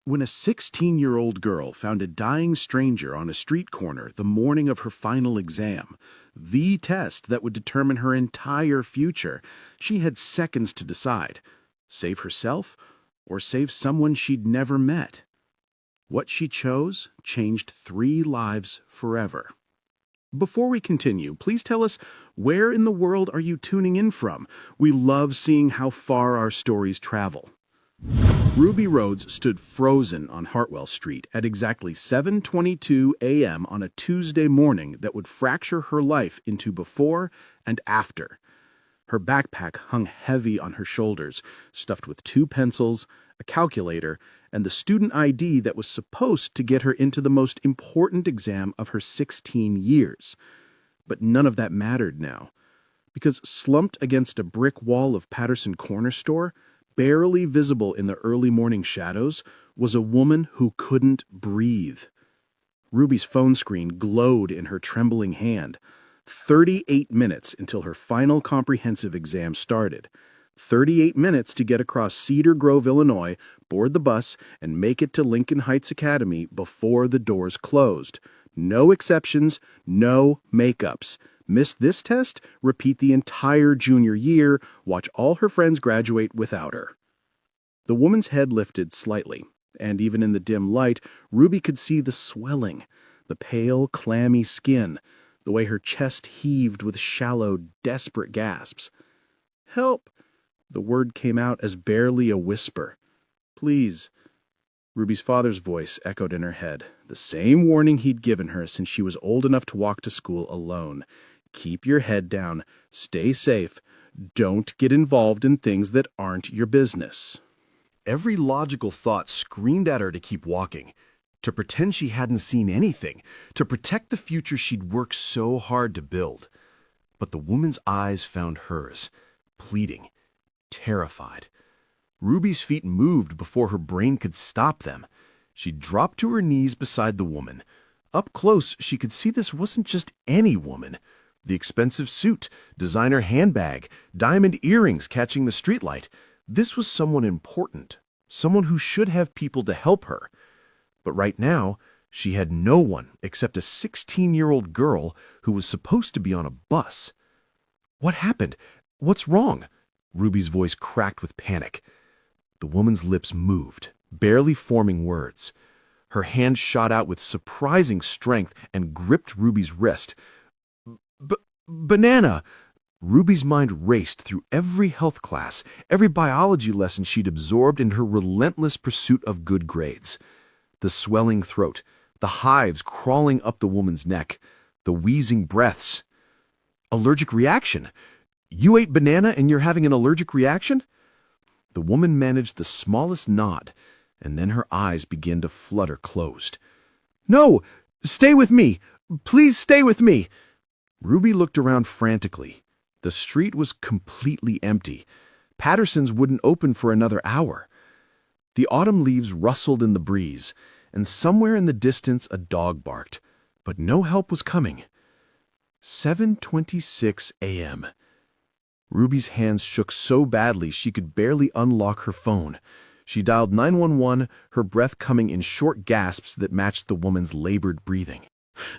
When a 16-year-old girl found a dying stranger on a street corner the morning of her final exam, the test that would determine her entire future, she had seconds to decide: save herself or save someone she'd never met. What she chose changed 3 lives forever. Before we continue, please tell us, where in the world are you tuning in from? We love seeing how far our stories travel. Ruby Rhodes stood frozen on Hartwell Street at exactly 7:22 a.m. on a Tuesday morning that would fracture her life into before and after. Her backpack hung heavy on her shoulders, stuffed with 2 pencils, a calculator, and the student ID that was supposed to get her into the most important exam of her 16 years. But none of that mattered now, because slumped against a brick wall of Patterson Corner Store, barely visible in the early morning shadows, was a woman who couldn't breathe. Ruby's phone screen glowed in her trembling hand. 38 minutes until her final comprehensive exam started. 38 minutes to get across Cedar Grove, Illinois, board the bus, and make it to Lincoln Heights Academy before the doors closed. No exceptions, no makeups. Miss this test, repeat the entire junior year, watch all her friends graduate without her. The woman's head lifted slightly, and even in the dim light, Ruby could see the swelling, the pale, clammy skin, the way her chest heaved with shallow, desperate gasps. "Help!" The word came out as barely a whisper. "Please." Ruby's father's voice echoed in her head, the same warning he'd given her since she was old enough to walk to school alone. Keep your head down, stay safe, don't get involved in things that aren't your business. Every logical thought screamed at her to keep walking, to pretend she hadn't seen anything, to protect the future she'd worked so hard to build. But the woman's eyes found hers, pleading, terrified. Ruby's feet moved before her brain could stop them. She dropped to her knees beside the woman. Up close, she could see this wasn't just any woman. The expensive suit, designer handbag, diamond earrings catching the streetlight. This was someone important, someone who should have people to help her. But right now, she had no one except a 16-year-old girl who was supposed to be on a bus. What happened? What's wrong? Ruby's voice cracked with panic. The woman's lips moved, barely forming words. Her hand shot out with surprising strength and gripped Ruby's wrist. Banana! Ruby's mind raced through every health class, every biology lesson she'd absorbed in her relentless pursuit of good grades. The swelling throat, the hives crawling up the woman's neck, the wheezing breaths. Allergic reaction! You ate banana and you're having an allergic reaction? The woman managed the smallest nod, and then her eyes began to flutter closed. No! Stay with me! Please stay with me! Ruby looked around frantically. The street was completely empty. Patterson's wouldn't open for another hour. The autumn leaves rustled in the breeze, and somewhere in the distance a dog barked, but no help was coming. 7:26 a.m. Ruby's hands shook so badly she could barely unlock her phone. She dialed 911, her breath coming in short gasps that matched the woman's labored breathing.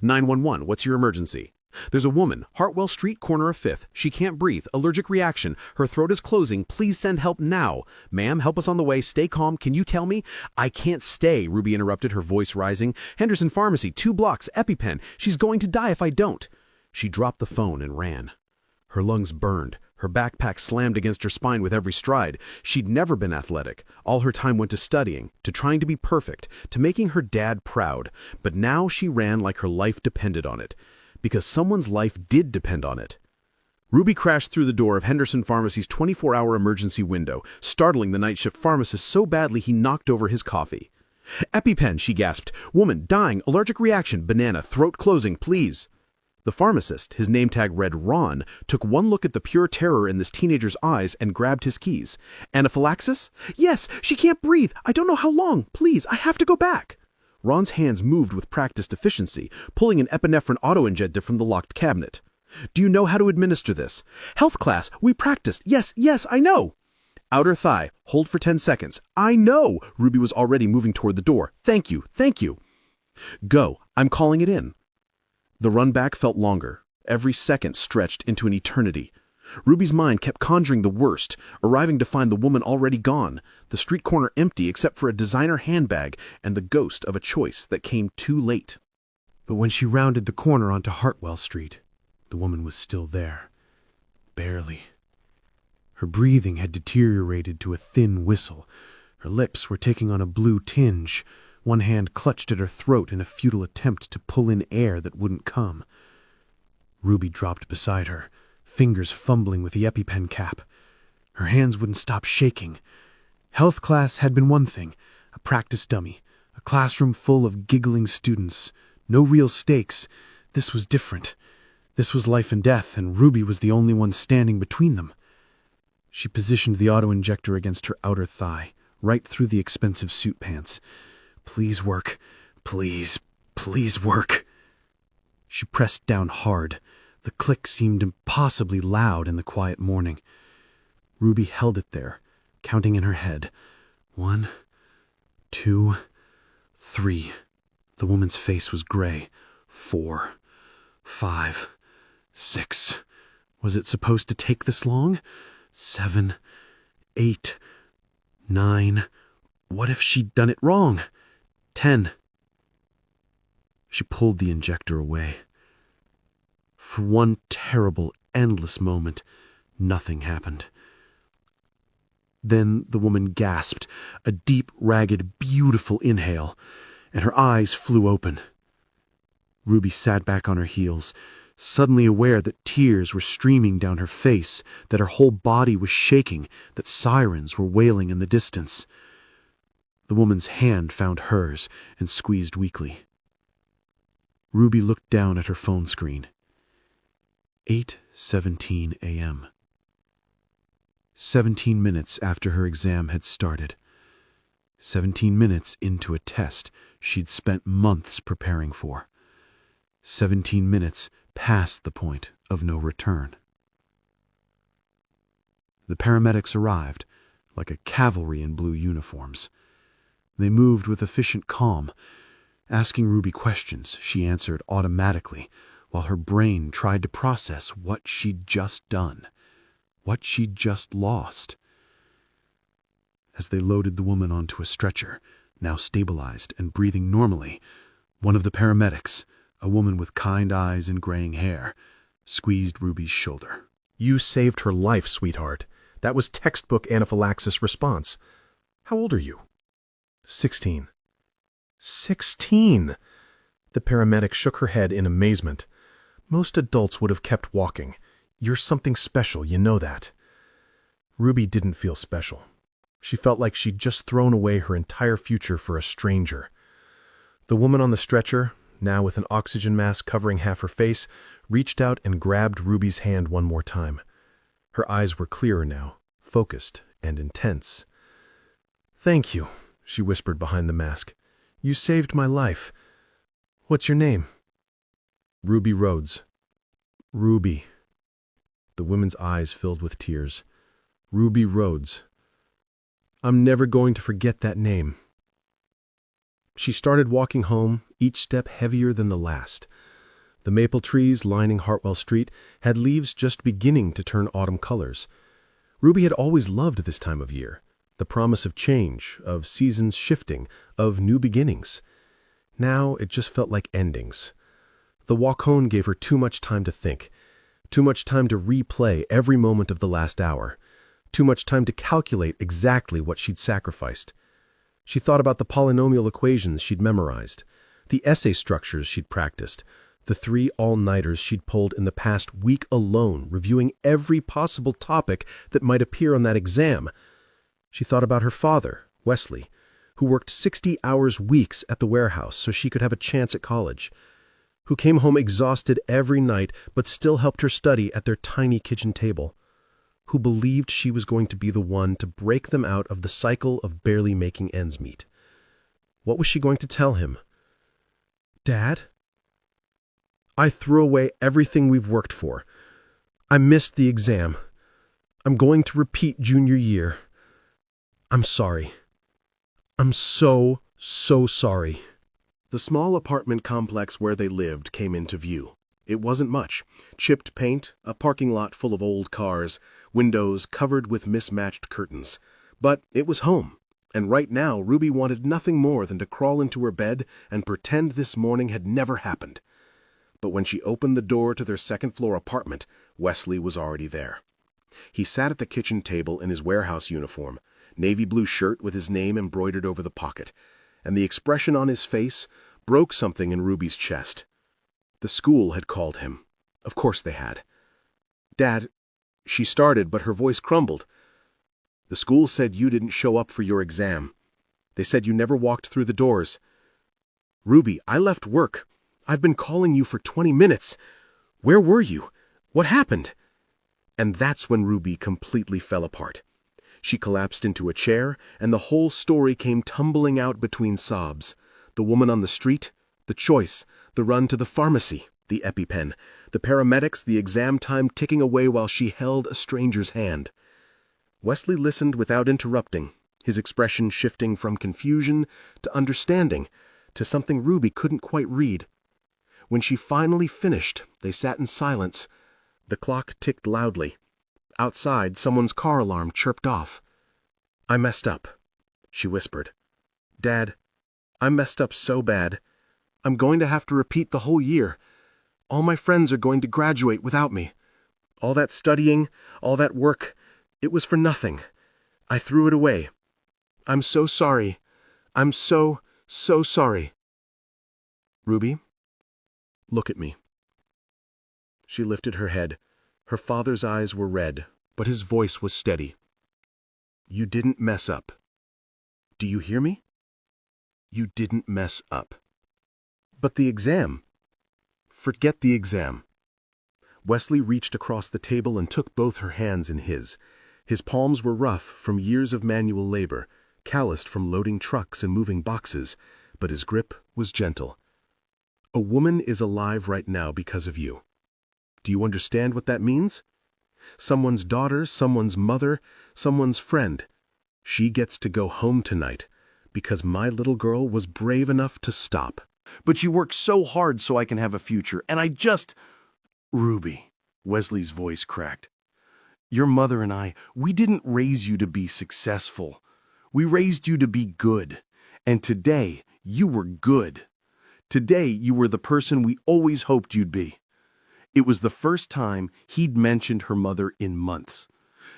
911, what's your emergency? There's a woman, Hartwell Street, corner of 5th. She can't breathe, allergic reaction. Her throat is closing. Please send help now. Ma'am, help us on the way. Stay calm. Can you tell me? I can't stay, Ruby interrupted, her voice rising. Henderson Pharmacy, 2 blocks, EpiPen. She's going to die if I don't. She dropped the phone and ran. Her lungs burned. Her backpack slammed against her spine with every stride. She'd never been athletic. All her time went to studying, to trying to be perfect, to making her dad proud. But now she ran like her life depended on it. Because someone's life did depend on it. Ruby crashed through the door of Henderson Pharmacy's 24-hour emergency window, startling the night shift pharmacist so badly he knocked over his coffee. EpiPen, she gasped. Woman, dying, allergic reaction, banana, throat closing, please. The pharmacist, his name tag read Ron, took one look at the pure terror in this teenager's eyes and grabbed his keys. Anaphylaxis? Yes, she can't breathe. I don't know how long. Please, I have to go back. Ron's hands moved with practiced efficiency, pulling an epinephrine auto-injector from the locked cabinet. Do you know how to administer this? Health class, we practiced. Yes, I know. Outer thigh. Hold for 10 seconds. I know! Ruby was already moving toward the door. Thank you, thank you. Go. I'm calling it in. The run back felt longer. Every second stretched into an eternity. Ruby's mind kept conjuring the worst, arriving to find the woman already gone, the street corner empty except for a designer handbag and the ghost of a choice that came too late. But when she rounded the corner onto Hartwell Street, the woman was still there. Barely. Her breathing had deteriorated to a thin whistle. Her lips were taking on a blue tinge. One hand clutched at her throat in a futile attempt to pull in air that wouldn't come. Ruby dropped beside her, fingers fumbling with the EpiPen cap. Her hands wouldn't stop shaking. Health class had been one thing, a practice dummy, a classroom full of giggling students. No real stakes. This was different. This was life and death, and Ruby was the only one standing between them. She positioned the auto-injector against her outer thigh, right through the expensive suit pants. Please work. Please, please work. She pressed down hard. The click seemed impossibly loud in the quiet morning. Ruby held it there, counting in her head. 1, 2, 3. The woman's face was gray. 4, 5, 6. Was it supposed to take this long? 7, 8, 9. What if she'd done it wrong? 10. She pulled the injector away. For one terrible, endless moment, nothing happened. Then the woman gasped, a deep, ragged, beautiful inhale, and her eyes flew open. Ruby sat back on her heels, suddenly aware that tears were streaming down her face, that her whole body was shaking, that sirens were wailing in the distance. The woman's hand found hers and squeezed weakly. Ruby looked down at her phone screen. 8:17 a.m. 17 minutes after her exam had started. 17 minutes into a test she'd spent months preparing for. 17 minutes past the point of no return. The paramedics arrived, like a cavalry in blue uniforms. They moved with efficient calm. Asking Ruby questions, she answered automatically, while her brain tried to process what she'd just done, what she'd just lost. As they loaded the woman onto a stretcher, now stabilized and breathing normally, one of the paramedics, a woman with kind eyes and graying hair, squeezed Ruby's shoulder. You saved her life, sweetheart. That was textbook anaphylaxis response. How old are you? 16. 16! The paramedic shook her head in amazement. Most adults would have kept walking. You're something special, you know that. Ruby didn't feel special. She felt like she'd just thrown away her entire future for a stranger. The woman on the stretcher, now with an oxygen mask covering half her face, reached out and grabbed Ruby's hand one more time. Her eyes were clearer now, focused and intense. "Thank you," she whispered behind the mask. "You saved my life. What's your name?" "Ruby Rhodes." "Ruby." The woman's eyes filled with tears. "Ruby Rhodes. I'm never going to forget that name." She started walking home, each step heavier than the last. The maple trees lining Hartwell Street had leaves just beginning to turn autumn colors. Ruby had always loved this time of year, the promise of change, of seasons shifting, of new beginnings. Now it just felt like endings. The walk home gave her too much time to think, too much time to replay every moment of the last hour, too much time to calculate exactly what she'd sacrificed. She thought about the polynomial equations she'd memorized, the essay structures she'd practiced, the 3 all-nighters she'd pulled in the past week alone, reviewing every possible topic that might appear on that exam. She thought about her father, Wesley, who worked 60 hours weeks at the warehouse so she could have a chance at college, who came home exhausted every night but still helped her study at their tiny kitchen table, who believed she was going to be the one to break them out of the cycle of barely making ends meet. What was she going to tell him? "Dad, I threw away everything we've worked for. I missed the exam. I'm going to repeat junior year. I'm sorry. I'm so sorry. The small apartment complex where they lived came into view. It wasn't much. Chipped paint, a parking lot full of old cars, windows covered with mismatched curtains. But it was home. And right now, Ruby wanted nothing more than to crawl into her bed and pretend this morning had never happened. But when she opened the door to their second-floor apartment, Wesley was already there. He sat at the kitchen table in his warehouse uniform, navy blue shirt with his name embroidered over the pocket, and the expression on his face broke something in Ruby's chest. The school had called him. Of course they had. "Dad," she started, but her voice crumbled. "The school said you didn't show up for your exam. They said you never walked through the doors. Ruby, I left work. I've been calling you for 20 minutes. Where were you? What happened?" And that's when Ruby completely fell apart. She collapsed into a chair, and the whole story came tumbling out between sobs. The woman on the street, the choice, the run to the pharmacy, the EpiPen, the paramedics, the exam time ticking away while she held a stranger's hand. Wesley listened without interrupting, his expression shifting from confusion to understanding, to something Ruby couldn't quite read. When she finally finished, they sat in silence. The clock ticked loudly. Outside, someone's car alarm chirped off. "I messed up," she whispered. "Dad, I messed up so bad. I'm going to have to repeat the whole year. All my friends are going to graduate without me. All that studying, all that work, it was for nothing. I threw it away. I'm so sorry. I'm so sorry. Ruby, look at me." She lifted her head. Her father's eyes were red, but his voice was steady. "You didn't mess up. Do you hear me? You didn't mess up. But the exam. Forget the exam." Wesley reached across the table and took both her hands in his. His palms were rough from years of manual labor, calloused from loading trucks and moving boxes, but his grip was gentle. "A woman is alive right now because of you. Do you understand what that means? Someone's daughter, someone's mother, someone's friend. She gets to go home tonight because my little girl was brave enough to stop." "But you work so hard so I can have a future, and I just—" "Ruby," Wesley's voice cracked. "Your mother and I, we didn't raise you to be successful. We raised you to be good. And today, you were good. Today, you were the person we always hoped you'd be." It was the first time he'd mentioned her mother in months.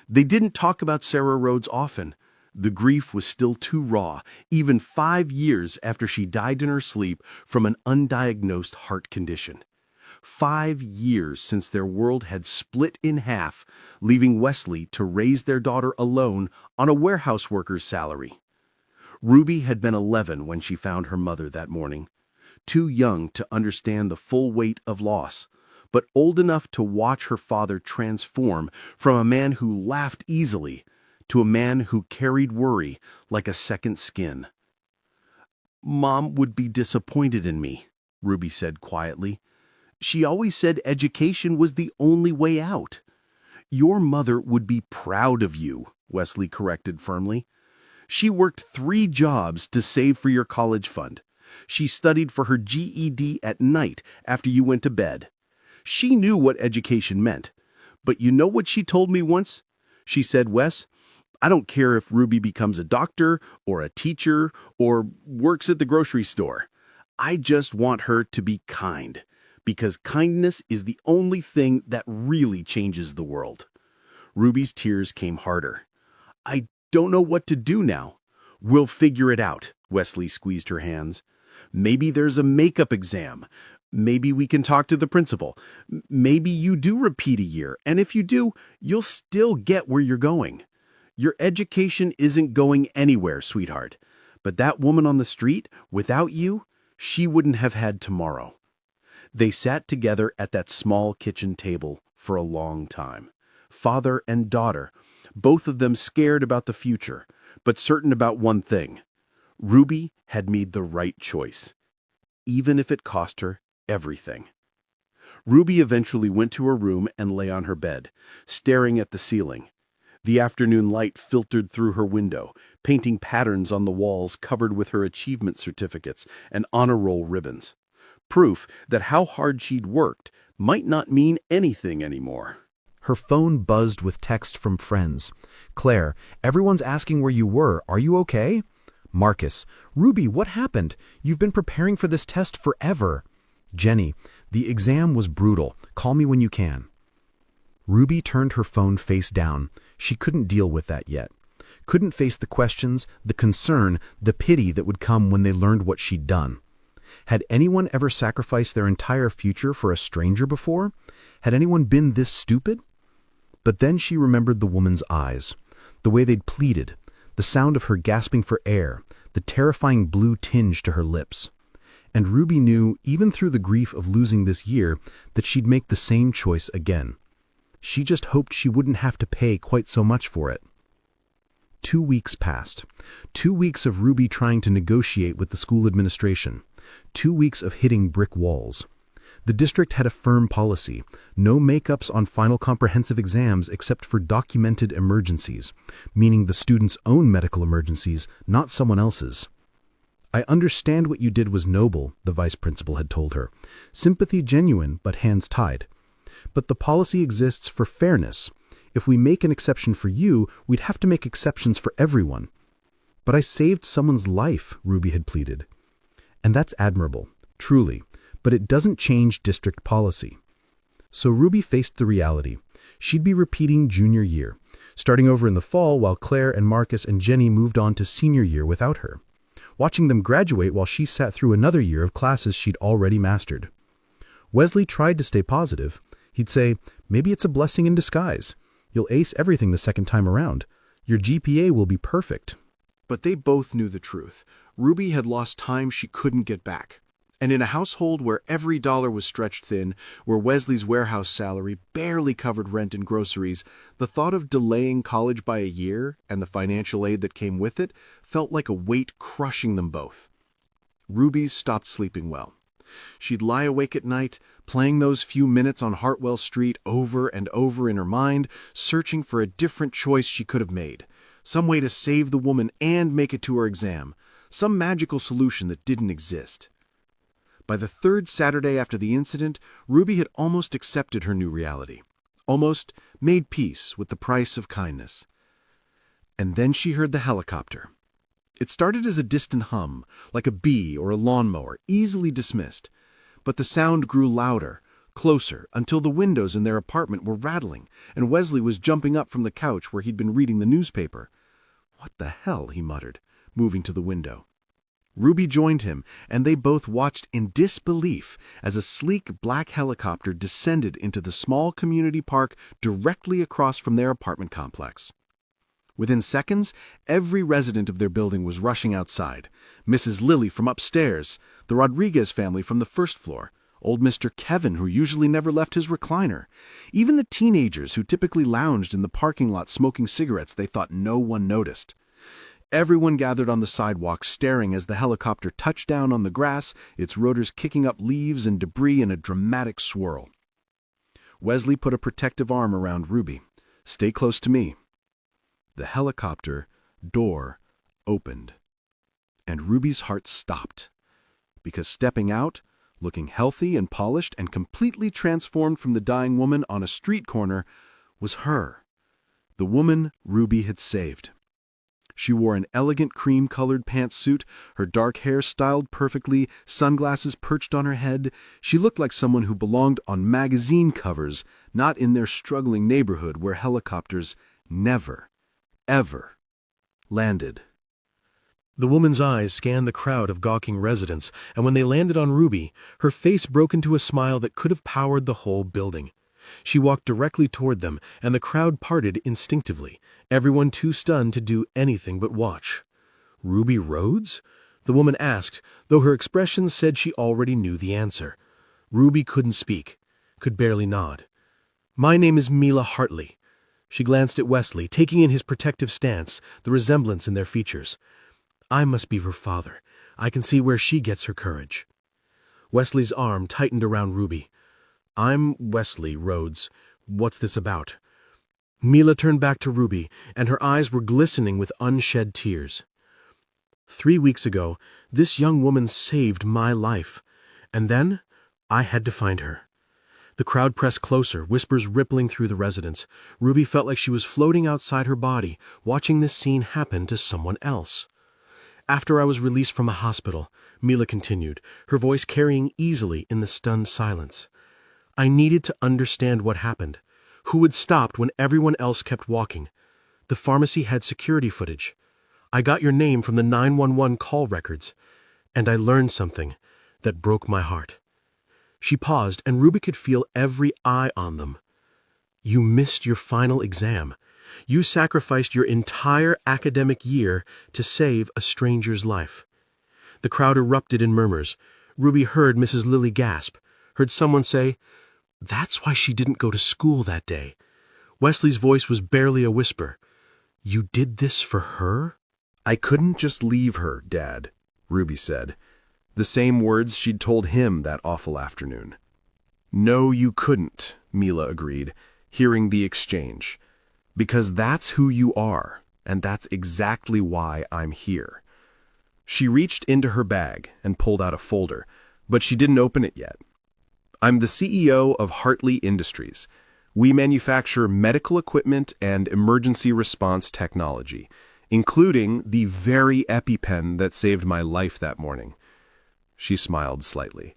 They didn't talk about Sarah Rhodes often. The grief was still too raw, even 5 years after she died in her sleep from an undiagnosed heart condition. 5 years since their world had split in half, leaving Wesley to raise their daughter alone on a warehouse worker's salary. Ruby had been 11 when she found her mother that morning, too young to understand the full weight of loss, but old enough to watch her father transform from a man who laughed easily to a man who carried worry like a second skin. "Mom would be disappointed in me," Ruby said quietly. "She always said education was the only way out." "Your mother would be proud of you," Wesley corrected firmly. "She worked 3 jobs to save for your college fund. She studied for her GED at night after you went to bed. She knew what education meant. But you know what she told me once? She said, 'Wes, I don't care if Ruby becomes a doctor or a teacher or works at the grocery store. I just want her to be kind, because kindness is the only thing that really changes the world.'" Ruby's tears came harder. "I don't know what to do now." "We'll figure it out," Wesley squeezed her hands. "Maybe there's a makeup exam. Maybe we can talk to the principal. Maybe you do repeat a year, and if you do, you'll still get where you're going. Your education isn't going anywhere, sweetheart. But that woman on the street, without you, she wouldn't have had tomorrow." They sat together at that small kitchen table for a long time. Father and daughter, both of them scared about the future, but certain about one thing. Ruby had made the right choice, even if it cost her everything. Ruby eventually went to her room and lay on her bed, staring at the ceiling. The afternoon light filtered through her window, painting patterns on the walls covered with her achievement certificates and honor roll ribbons. Proof that how hard she'd worked might not mean anything anymore. Her phone buzzed with text from friends. Claire, everyone's asking where you were. Are you okay? Marcus, Ruby, what happened? You've been preparing for this test forever. Jenny, the exam was brutal. Call me when you can. Ruby turned her phone face down. She couldn't deal with that yet. Couldn't face the questions, the concern, the pity that would come when they learned what she'd done. Had anyone ever sacrificed their entire future for a stranger before? Had anyone been this stupid? But then she remembered the woman's eyes, the way they'd pleaded, the sound of her gasping for air, the terrifying blue tinge to her lips. And Ruby knew, even through the grief of losing this year, that she'd make the same choice again. She just hoped she wouldn't have to pay quite so much for it. 2 weeks passed. 2 weeks of Ruby trying to negotiate with the school administration. 2 weeks of hitting brick walls. The district had a firm policy: no makeups on final comprehensive exams except for documented emergencies, meaning the student's own medical emergencies, not someone else's. I understand what you did was noble, the vice principal had told her. Sympathy genuine, but hands tied. But the policy exists for fairness. If we make an exception for you, we'd have to make exceptions for everyone. But I saved someone's life, Ruby had pleaded. And that's admirable, truly, but it doesn't change district policy. So Ruby faced the reality. She'd be repeating junior year, starting over in the fall while Claire and Marcus and Jenny moved on to senior year without her, watching them graduate while she sat through another year of classes she'd already mastered. Wesley tried to stay positive. He'd say, maybe it's a blessing in disguise. You'll ace everything the second time around. Your GPA will be perfect. But they both knew the truth. Ruby had lost time she couldn't get back. And in a household where every dollar was stretched thin, where Wesley's warehouse salary barely covered rent and groceries, the thought of delaying college by a year and the financial aid that came with it felt like a weight crushing them both. Ruby stopped sleeping well. She'd lie awake at night, playing those few minutes on Hartwell Street over and over in her mind, searching for a different choice she could have made, some way to save the woman and make it to her exam, some magical solution that didn't exist. By the third Saturday after the incident, Ruby had almost accepted her new reality, almost made peace with the price of kindness. And then she heard the helicopter. It started as a distant hum, like a bee or a lawnmower, easily dismissed. But the sound grew louder, closer, until the windows in their apartment were rattling, and Wesley was jumping up from the couch where he'd been reading the newspaper. "What the hell?" he muttered, moving to the window. Ruby joined him, and they both watched in disbelief as a sleek black helicopter descended into the small community park directly across from their apartment complex. Within seconds, every resident of their building was rushing outside. Mrs. Lilly from upstairs, the Rodriguez family from the first floor, old Mr. Kevin, who usually never left his recliner, even the teenagers who typically lounged in the parking lot smoking cigarettes they thought no one noticed. Everyone gathered on the sidewalk, staring as the helicopter touched down on the grass, its rotors kicking up leaves and debris in a dramatic swirl. Wesley put a protective arm around Ruby. "Stay close to me." The helicopter door opened, and Ruby's heart stopped, because stepping out, looking healthy and polished and completely transformed from the dying woman on a street corner, was her, the woman Ruby had saved. She wore an elegant cream-colored pantsuit, her dark hair styled perfectly, sunglasses perched on her head. She looked like someone who belonged on magazine covers, not in their struggling neighborhood where helicopters never, ever landed. The woman's eyes scanned the crowd of gawking residents, and when they landed on Ruby, her face broke into a smile that could have powered the whole building. She walked directly toward them, and the crowd parted instinctively, everyone too stunned to do anything but watch. "Ruby Rhodes?" the woman asked, though her expression said she already knew the answer. Ruby couldn't speak, could barely nod. "My name is Mila Hartley." She glanced at Wesley, taking in his protective stance, the resemblance in their features. "I must be her father. I can see where she gets her courage." Wesley's arm tightened around Ruby. "I'm Wesley Rhodes. What's this about?" Mila turned back to Ruby, and her eyes were glistening with unshed tears. 3 weeks ago, this young woman saved my life, and then I had to find her. The crowd pressed closer, whispers rippling through the residence. Ruby felt like she was floating outside her body, watching this scene happen to someone else. After I was released from a hospital, Mila continued, her voice carrying easily in the stunned silence. I needed to understand what happened. Who had stopped when everyone else kept walking? The pharmacy had security footage. I got your name from the 911 call records, and I learned something that broke my heart. She paused, and Ruby could feel every eye on them. You missed your final exam. You sacrificed your entire academic year to save a stranger's life. The crowd erupted in murmurs. Ruby heard Mrs. Lilly gasp, heard someone say, "That's why she didn't go to school that day." Wesley's voice was barely a whisper. "You did this for her?" I couldn't just leave her, Dad, Ruby said. The same words she'd told him that awful afternoon. No, you couldn't, Mila agreed, hearing the exchange. Because that's who you are, and that's exactly why I'm here. She reached into her bag and pulled out a folder, but she didn't open it yet. I'm the CEO of Hartley Industries. We manufacture medical equipment and emergency response technology, including the very EpiPen that saved my life that morning. She smiled slightly.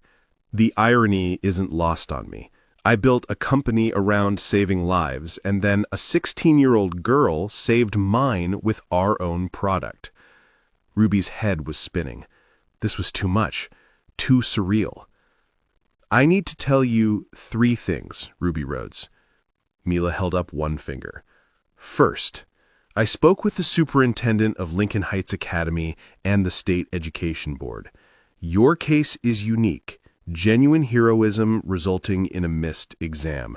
The irony isn't lost on me. I built a company around saving lives, and then a 16-year-old girl saved mine with our own product. Ruby's head was spinning. This was too much, too surreal. I need to tell you 3 things, Ruby Rhodes. Mila held up one finger. First, I spoke with the superintendent of Lincoln Heights Academy and the State Education Board. Your case is unique, genuine heroism resulting in a missed exam.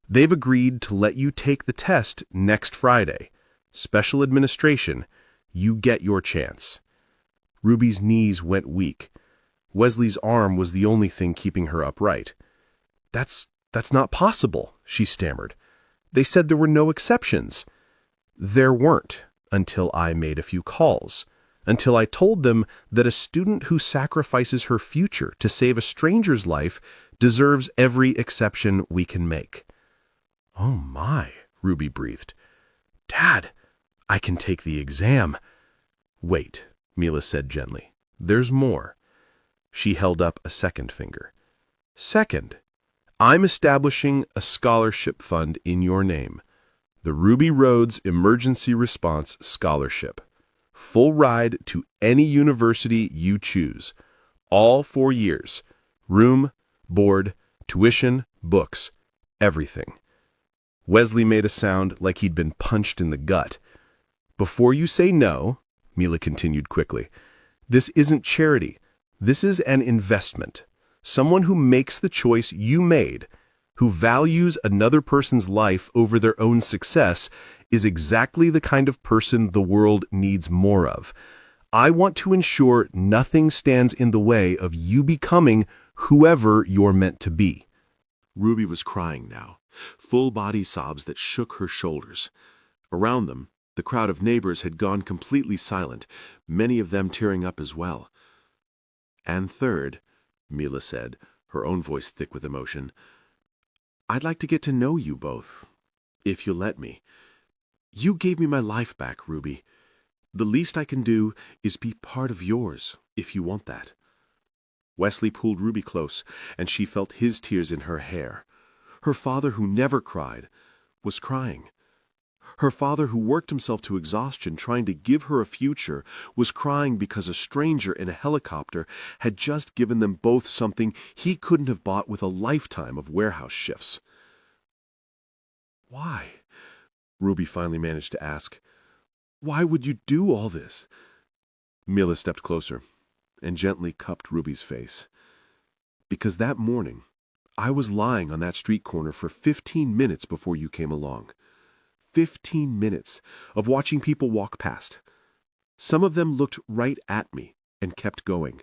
They've agreed to let you take the test next Friday. Special administration, you get your chance. Ruby's knees went weak. Wesley's arm was the only thing keeping her upright. That's not possible, she stammered. They said there were no exceptions. There weren't, until I made a few calls. Until I told them that a student who sacrifices her future to save a stranger's life deserves every exception we can make. Oh my, Ruby breathed. Dad, I can take the exam. Wait, Mila said gently. There's more. She held up a second finger. Second, I'm establishing a scholarship fund in your name. The Ruby Rhodes Emergency Response Scholarship. Full ride to any university you choose. All 4 years. Room, board, tuition, books, everything. Wesley made a sound like he'd been punched in the gut. Before you say no, Mila continued quickly, this isn't charity. This is an investment. Someone who makes the choice you made, who values another person's life over their own success, is exactly the kind of person the world needs more of. I want to ensure nothing stands in the way of you becoming whoever you're meant to be. Ruby was crying now, full-body sobs that shook her shoulders. Around them, the crowd of neighbors had gone completely silent, many of them tearing up as well. And third, Mila said, her own voice thick with emotion, I'd like to get to know you both, if you'll let me. You gave me my life back, Ruby. The least I can do is be part of yours, if you want that. Wesley pulled Ruby close, and she felt his tears in her hair. Her father, who never cried, was crying. Her father, who worked himself to exhaustion trying to give her a future, was crying because a stranger in a helicopter had just given them both something he couldn't have bought with a lifetime of warehouse shifts. Why? Ruby finally managed to ask. Why would you do all this? Mila stepped closer and gently cupped Ruby's face. Because that morning, I was lying on that street corner for 15 minutes before you came along. 15 minutes of watching people walk past. Some of them looked right at me and kept going.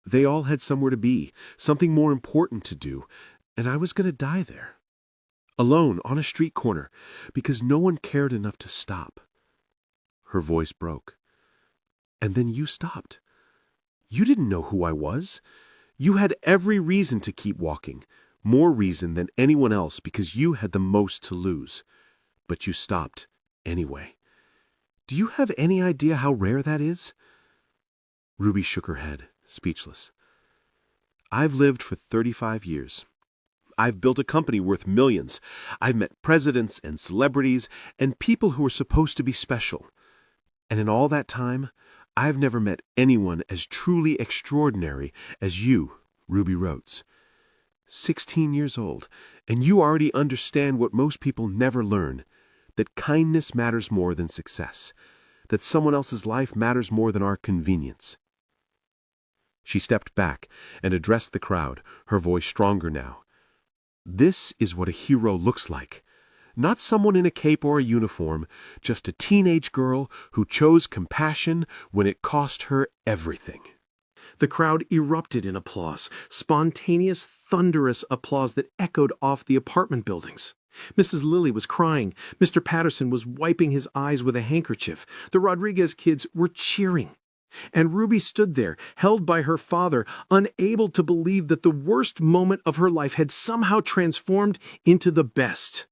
They all had somewhere to be, something more important to do, and I was going to die there. alone on a street corner, because no one cared enough to stop. Her voice broke. And then you stopped. You didn't know who I was. You had every reason to keep walking, more reason than anyone else because you had the most to lose. But you stopped anyway. Do you have any idea how rare that is? Ruby shook her head, speechless. I've lived for 35 years. I've built a company worth millions. I've met presidents and celebrities and people who were supposed to be special. And in all that time, I've never met anyone as truly extraordinary as you, Ruby Rhodes. 16 years old, and you already understand what most people never learn, that kindness matters more than success, that someone else's life matters more than our convenience. She stepped back and addressed the crowd, her voice stronger now. This is what a hero looks like. Not someone in a cape or a uniform, just a teenage girl who chose compassion when it cost her everything. The crowd erupted in applause, spontaneous, thunderous applause that echoed off the apartment buildings. Mrs. Lilly was crying. Mr. Patterson was wiping his eyes with a handkerchief. The Rodriguez kids were cheering. And Ruby stood there, held by her father, unable to believe that the worst moment of her life had somehow transformed into the best.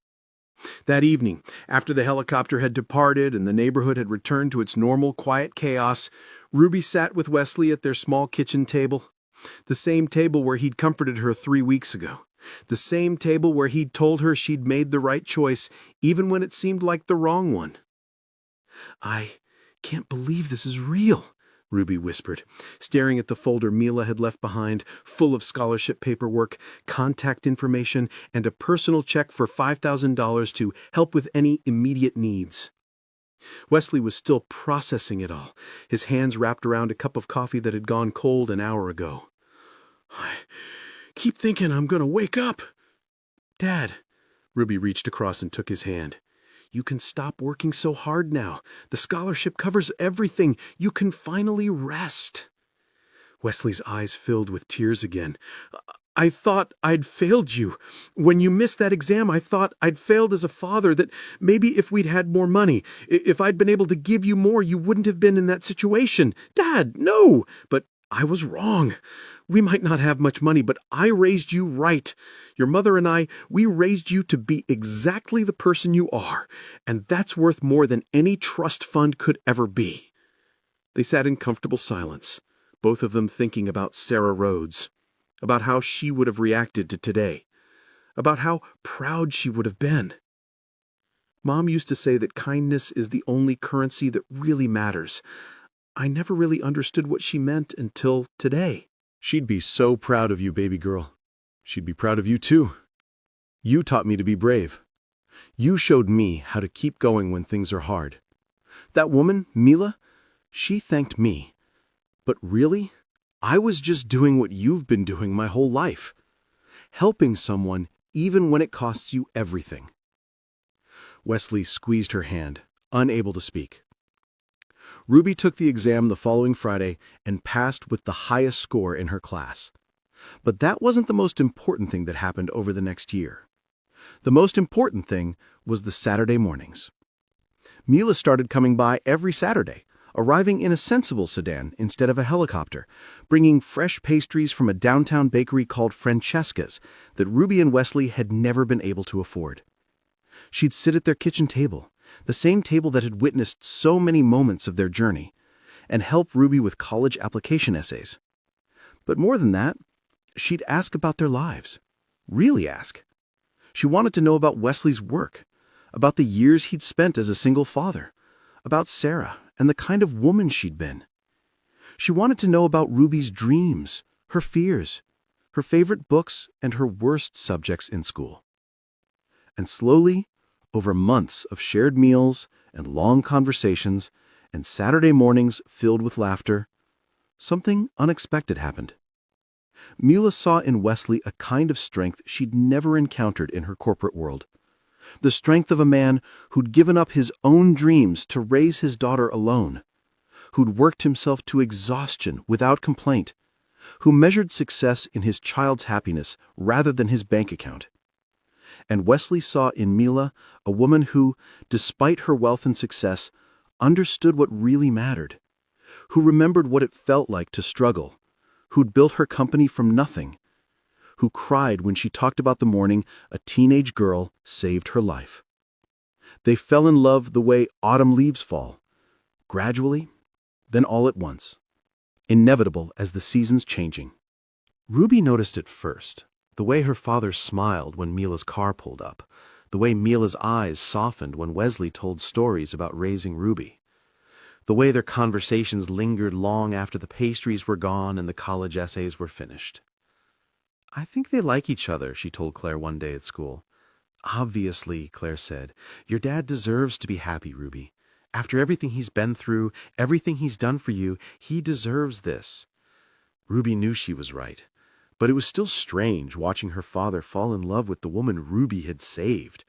That evening, after the helicopter had departed and the neighborhood had returned to its normal, quiet chaos, Ruby sat with Wesley at their small kitchen table. The same table where he'd comforted her 3 weeks ago. The same table where he'd told her she'd made the right choice, even when it seemed like the wrong one. "I can't believe this is real," Ruby whispered, staring at the folder Mila had left behind, full of scholarship paperwork, contact information, and a personal check for $5,000 to help with any immediate needs. Wesley was still processing it all, his hands wrapped around a cup of coffee that had gone cold an hour ago. "I keep thinking I'm going to wake up." "Dad," Ruby reached across and took his hand. "You can stop working so hard now. The scholarship covers everything. You can finally rest." Wesley's eyes filled with tears again. "I thought I'd failed you. When you missed that exam, I thought I'd failed as a father, that maybe if we'd had more money, if I'd been able to give you more, you wouldn't have been in that situation. Dad, no! But I was wrong. We might not have much money, but I raised you right. Your mother and I, we raised you to be exactly the person you are, and that's worth more than any trust fund could ever be." They sat in comfortable silence, both of them thinking about Sarah Rhodes, about how she would have reacted to today, about how proud she would have been. "Mom used to say that kindness is the only currency that really matters. I never really understood what she meant until today." She'd be so proud of you, baby girl. She'd be proud of you, too. You taught me to be brave. You showed me how to keep going when things are hard. That woman, Mila, she thanked me. But really, I was just doing what you've been doing my whole life. Helping someone even when it costs you everything. Wesley squeezed her hand, unable to speak. Ruby took the exam the following Friday and passed with the highest score in her class. But that wasn't the most important thing that happened over the next year. The most important thing was the Saturday mornings. Mila started coming by every Saturday, arriving in a sensible sedan instead of a helicopter, bringing fresh pastries from a downtown bakery called Francesca's that Ruby and Wesley had never been able to afford. She'd sit at their kitchen table, the same table that had witnessed so many moments of their journey, and help Ruby with college application essays. But more than that, she'd ask about their lives. Really ask. She wanted to know about Wesley's work, about the years he'd spent as a single father, about Sarah and the kind of woman she'd been. She wanted to know about Ruby's dreams, her fears, her favorite books, and her worst subjects in school. And slowly, over months of shared meals and long conversations and Saturday mornings filled with laughter, something unexpected happened. Mila saw in Wesley a kind of strength she'd never encountered in her corporate world. The strength of a man who'd given up his own dreams to raise his daughter alone, who'd worked himself to exhaustion without complaint, who measured success in his child's happiness rather than his bank account. And Wesley saw in Mila a woman who, despite her wealth and success, understood what really mattered, who remembered what it felt like to struggle, who'd built her company from nothing, who cried when she talked about the morning a teenage girl saved her life. They fell in love the way autumn leaves fall, gradually, then all at once, inevitable as the seasons changing. Ruby noticed it first, the way her father smiled when Mila's car pulled up, the way Mila's eyes softened when Wesley told stories about raising Ruby, the way their conversations lingered long after the pastries were gone and the college essays were finished. "I think they like each other," she told Claire one day at school. "Obviously," Claire said, "your dad deserves to be happy, Ruby. After everything he's been through, everything he's done for you, he deserves this." Ruby knew she was right, but it was still strange watching her father fall in love with the woman Ruby had saved,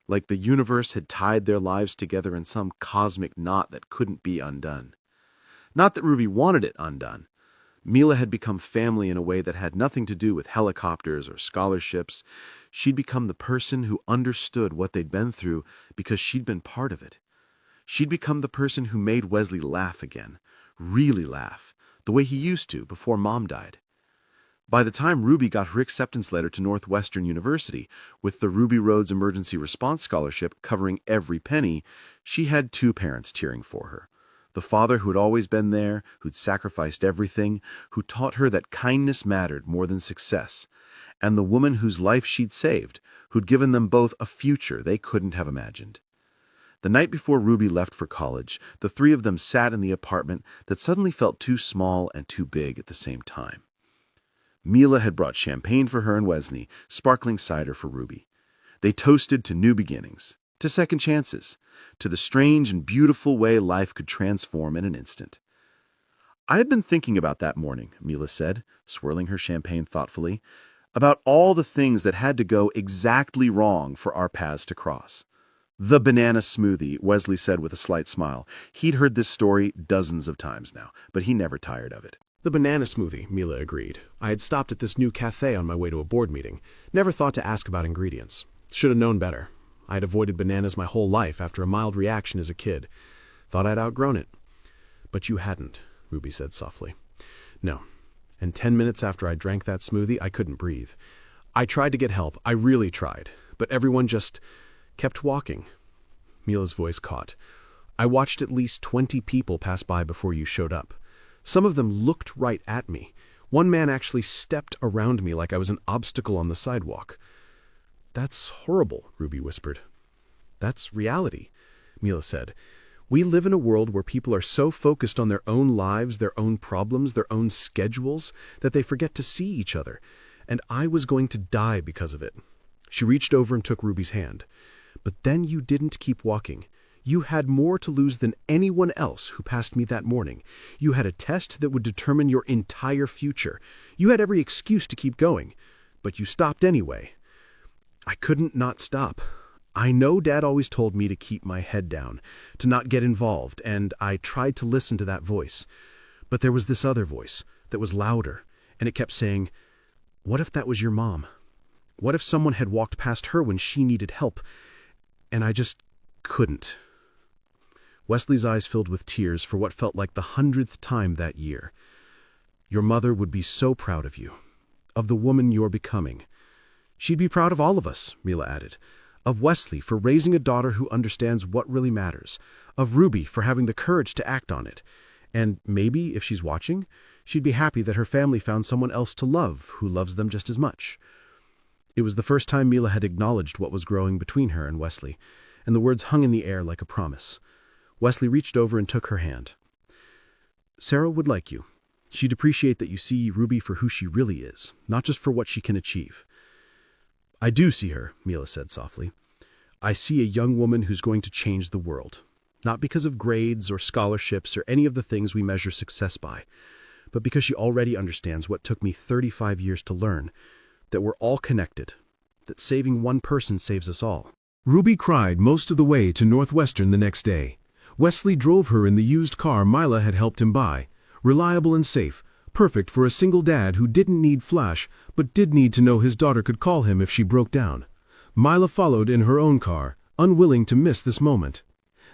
like the universe had tied their lives together in some cosmic knot that couldn't be undone. Not that Ruby wanted it undone. Mila had become family in a way that had nothing to do with helicopters or scholarships. She'd become the person who understood what they'd been through because she'd been part of it. She'd become the person who made Wesley laugh again, really laugh, the way he used to before Mom died. By the time Ruby got her acceptance letter to Northwestern University, with the Ruby Rhodes Emergency Response Scholarship covering every penny, she had two parents cheering for her. The father who had always been there, who'd sacrificed everything, who taught her that kindness mattered more than success, and the woman whose life she'd saved, who'd given them both a future they couldn't have imagined. The night before Ruby left for college, the three of them sat in the apartment that suddenly felt too small and too big at the same time. Mila had brought champagne for her and Wesley, sparkling cider for Ruby. They toasted to new beginnings, to second chances, to the strange and beautiful way life could transform in an instant. "I had been thinking about that morning," Mila said, swirling her champagne thoughtfully, "about all the things that had to go exactly wrong for our paths to cross." "The banana smoothie," Wesley said with a slight smile. He'd heard this story dozens of times now, but he never tired of it. "The banana smoothie," Mila agreed. "I had stopped at this new cafe on my way to a board meeting. Never thought to ask about ingredients. Should have known better. I had avoided bananas my whole life after a mild reaction as a kid. Thought I'd outgrown it." "But you hadn't," Ruby said softly. "No. And 10 minutes after I drank that smoothie, I couldn't breathe. I tried to get help. I really tried. But everyone just kept walking." Mila's voice caught. "I watched at least 20 people pass by before you showed up. Some of them looked right at me. One man actually stepped around me like I was an obstacle on the sidewalk." "That's horrible," Ruby whispered. "That's reality," Mila said. "We live in a world where people are so focused on their own lives, their own problems, their own schedules, that they forget to see each other. And I was going to die because of it." She reached over and took Ruby's hand. "But then you didn't keep walking. You had more to lose than anyone else who passed me that morning. You had a test that would determine your entire future. You had every excuse to keep going, but you stopped anyway." "I couldn't not stop. I know Dad always told me to keep my head down, to not get involved, and I tried to listen to that voice. But there was this other voice that was louder, and it kept saying, 'What if that was your mom? What if someone had walked past her when she needed help?' And I just couldn't." Wesley's eyes filled with tears for what felt like the 100th time that year. "Your mother would be so proud of you, of the woman you're becoming. She'd be proud of all of us," Mila added. "Of Wesley for raising a daughter who understands what really matters. Of Ruby for having the courage to act on it. And maybe, if she's watching, she'd be happy that her family found someone else to love who loves them just as much." It was the first time Mila had acknowledged what was growing between her and Wesley, and the words hung in the air like a promise. Wesley reached over and took her hand. "Sarah would like you. She'd appreciate that you see Ruby for who she really is, not just for what she can achieve." "I do see her," Mila said softly. "I see a young woman who's going to change the world, not because of grades or scholarships or any of the things we measure success by, but because she already understands what took me 35 years to learn, that we're all connected, that saving one person saves us all." Ruby cried most of the way to Northwestern the next day. Wesley drove her in the used car Mila had helped him buy, reliable and safe, perfect for a single dad who didn't need flash but did need to know his daughter could call him if she broke down. Mila followed in her own car, unwilling to miss this moment.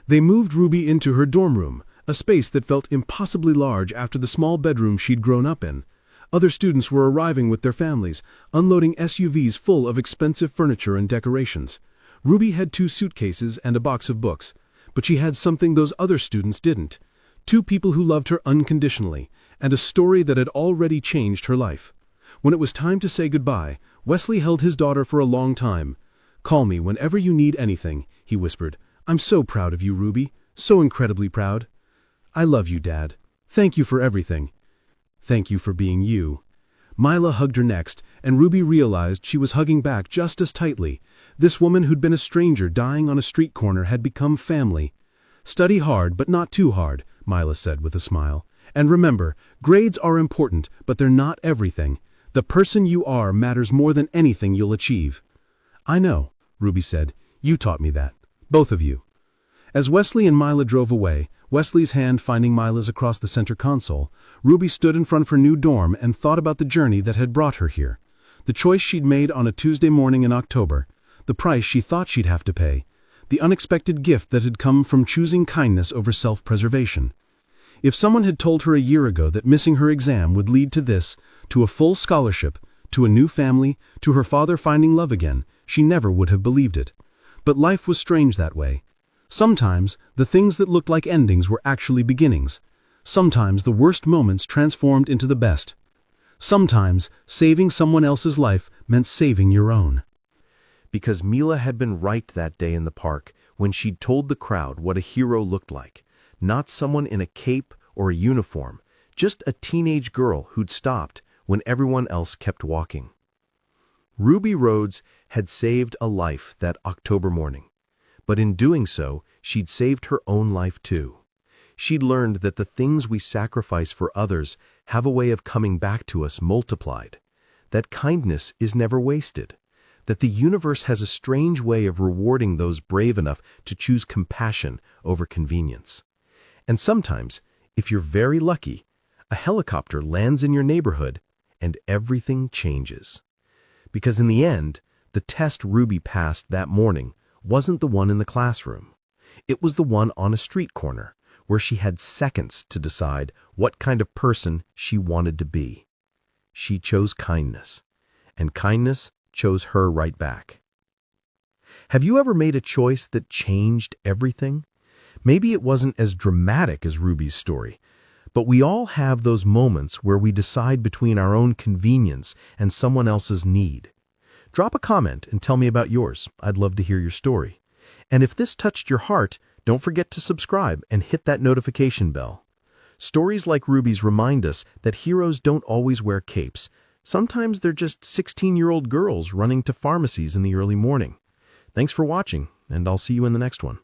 They moved Ruby into her dorm room, a space that felt impossibly large after the small bedroom she'd grown up in. Other students were arriving with their families, unloading SUVs full of expensive furniture and decorations. Ruby had 2 suitcases and a box of books, but she had something those other students didn't. 2 people who loved her unconditionally, and a story that had already changed her life. When it was time to say goodbye, Wesley held his daughter for a long time. "Call me whenever you need anything," he whispered. "I'm so proud of you, Ruby. So incredibly proud. I love you, Dad. Thank you for everything. Thank you for being you." Mila hugged her next, and Ruby realized she was hugging back just as tightly. This woman who'd been a stranger dying on a street corner had become family. "Study hard, but not too hard," Mila said with a smile. "And remember, grades are important, but they're not everything. The person you are matters more than anything you'll achieve." "I know," Ruby said. "You taught me that. Both of you." As Wesley and Mila drove away, Wesley's hand finding Mila's across the center console, Ruby stood in front of her new dorm and thought about the journey that had brought her here. The choice she'd made on a Tuesday morning in October, the price she thought she'd have to pay, the unexpected gift that had come from choosing kindness over self-preservation. If someone had told her a year ago that missing her exam would lead to this, to a full scholarship, to a new family, to her father finding love again, she never would have believed it. But life was strange that way. Sometimes, the things that looked like endings were actually beginnings. Sometimes the worst moments transformed into the best. Sometimes, saving someone else's life meant saving your own. Because Mila had been right that day in the park when she'd told the crowd what a hero looked like. Not someone in a cape or a uniform, just a teenage girl who'd stopped when everyone else kept walking. Ruby Rhodes had saved a life that October morning. But in doing so, she'd saved her own life too. She'd learned that the things we sacrifice for others have a way of coming back to us multiplied, that kindness is never wasted, that the universe has a strange way of rewarding those brave enough to choose compassion over convenience. And sometimes, if you're very lucky, a helicopter lands in your neighborhood and everything changes. Because in the end, the test Ruby passed that morning wasn't the one in the classroom. It was the one on a street corner, where she had seconds to decide what kind of person she wanted to be. She chose kindness, and kindness chose her right back. Have you ever made a choice that changed everything? Maybe it wasn't as dramatic as Ruby's story, but we all have those moments where we decide between our own convenience and someone else's need. Drop a comment and tell me about yours. I'd love to hear your story. And if this touched your heart, don't forget to subscribe and hit that notification bell. Stories like Ruby's remind us that heroes don't always wear capes. Sometimes they're just 16-year-old girls running to pharmacies in the early morning. Thanks for watching, and I'll see you in the next one.